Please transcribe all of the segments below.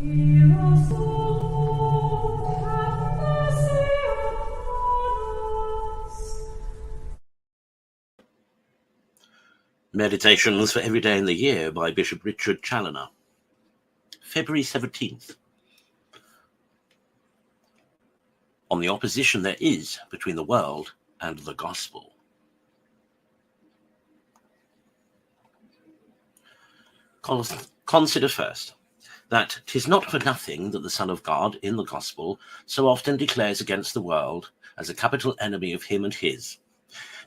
Hear us, O Lord, have mercy upon us. Meditations for Every Day in the Year by Bishop Richard Challoner. February 17th. On the opposition there is between the world and the gospel. Consider first that 'tis not for nothing that the Son of God in the gospel so often declares against the world as a capital enemy of him and his,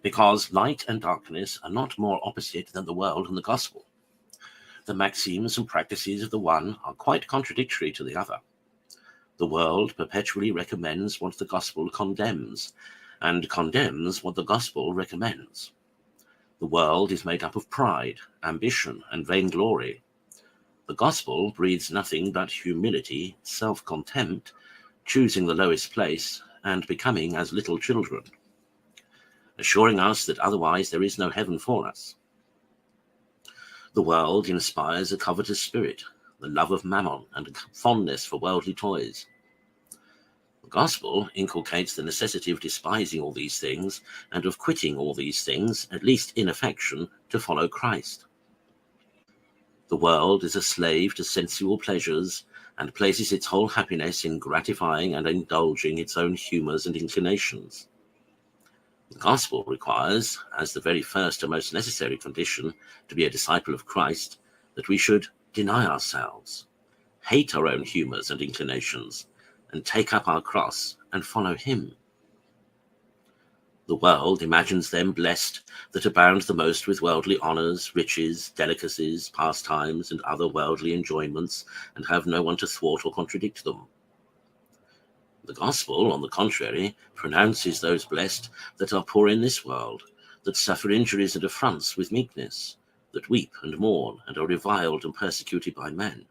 because light and darkness are not more opposite than the world and the gospel. The maxims and practices of the one are quite contradictory to the other. The world perpetually recommends what the gospel condemns, and condemns what the gospel recommends. The world is made up of pride, ambition, and vainglory. The gospel breathes nothing but humility, self-contempt, choosing the lowest place, and becoming as little children, assuring us that otherwise there is no heaven for us. The world inspires a covetous spirit, the love of mammon, and a fondness for worldly toys. The gospel inculcates the necessity of despising all these things, and of quitting all these things, at least in affection, to follow Christ. The world is a slave to sensual pleasures, and places its whole happiness in gratifying and indulging its own humours and inclinations. The gospel requires, as the very first and most necessary condition to be a disciple of Christ, that we should deny ourselves, hate our own humours and inclinations, and take up our cross and follow him. The world imagines them blessed that abound the most with worldly honours, riches, delicacies, pastimes, and other worldly enjoyments, and have no one to thwart or contradict them. The gospel, on the contrary, pronounces those blessed that are poor in this world, that suffer injuries and affronts with meekness, that weep and mourn, and are reviled and persecuted by men.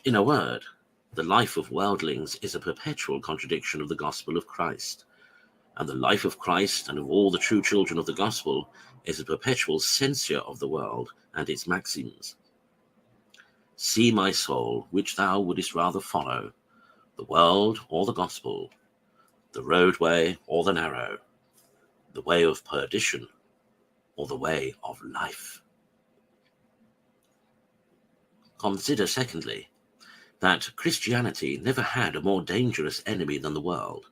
In a word, the life of worldlings is a perpetual contradiction of the gospel of Christ, and the life of Christ and of all the true children of the gospel is a perpetual censure of the world and its maxims. See, my soul, which thou wouldest rather follow, the world or the gospel, the roadway or the narrow, the way of perdition or the way of life. Consider, secondly, that Christianity never had a more dangerous enemy than the world,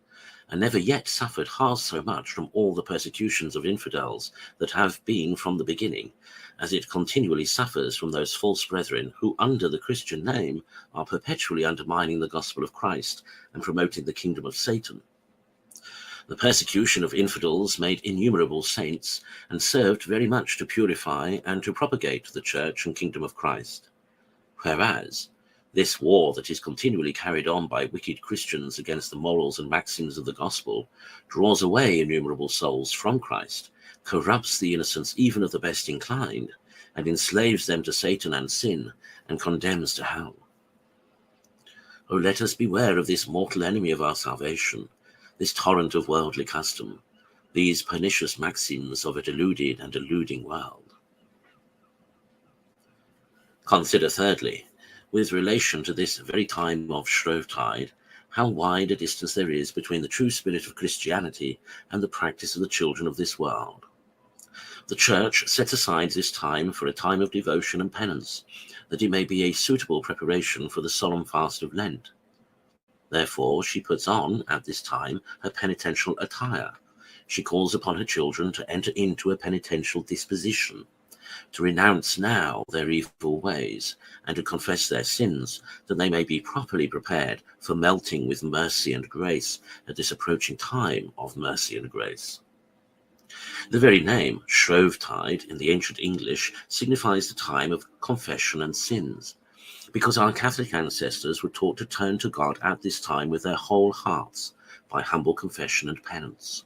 and never yet suffered half so much from all the persecutions of infidels that have been from the beginning, as it continually suffers from those false brethren who, under the Christian name, are perpetually undermining the gospel of Christ and promoting the kingdom of Satan. The persecution of infidels made innumerable saints, and served very much to purify and to propagate the church and kingdom of Christ. Whereas, this war that is continually carried on by wicked Christians against the morals and maxims of the gospel draws away innumerable souls from Christ, corrupts the innocence even of the best inclined, and enslaves them to Satan and sin, and condemns to hell. Oh, let us beware of this mortal enemy of our salvation, this torrent of worldly custom, these pernicious maxims of a deluded and deluding world. Consider, thirdly, with relation to this very time of Shrovetide, how wide a distance there is between the true spirit of Christianity and the practice of the children of this world. The Church sets aside this time for a time of devotion and penance, that it may be a suitable preparation for the solemn fast of Lent. Therefore, she puts on, at this time, her penitential attire. She calls upon her children to enter into a penitential disposition, to renounce now their evil ways, and to confess their sins, that they may be properly prepared for melting with mercy and grace at this approaching time of mercy and grace. The very name, Shrovetide, in the ancient English, signifies the time of confession and sins, because our Catholic ancestors were taught to turn to God at this time with their whole hearts, by humble confession and penance.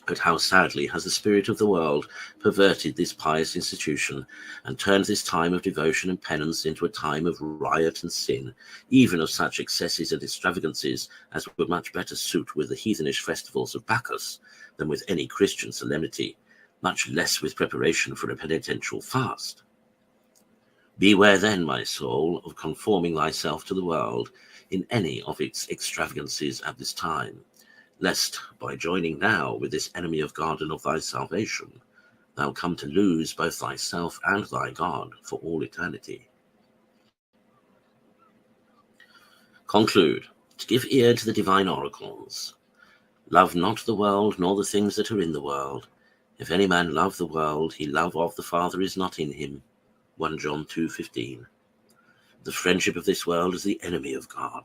But how sadly has the spirit of the world perverted this pious institution, and turned this time of devotion and penance into a time of riot and sin, even of such excesses and extravagances as would much better suit with the heathenish festivals of Bacchus than with any Christian solemnity, much less with preparation for a penitential fast. Beware then, my soul, of conforming thyself to the world in any of its extravagancies at this time, lest by joining now with this enemy of God and of thy salvation, thou come to lose both thyself and thy God for all eternity. Conclude. To give ear to the divine oracles. Love not the world, nor the things that are in the world. If any man love the world, he love of the Father is not in him. 1 John 2:15. The friendship of this world is the enemy of God.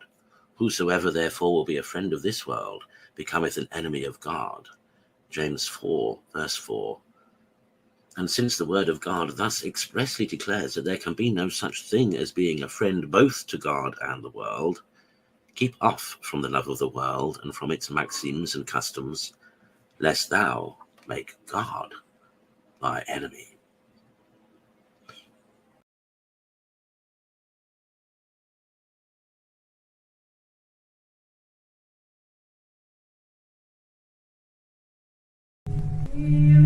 Whosoever therefore will be a friend of this world becometh an enemy of God. James 4, verse 4. And since the word of God thus expressly declares that there can be no such thing as being a friend both to God and the world, keep off from the love of the world and from its maxims and customs, lest thou make God thy enemy. You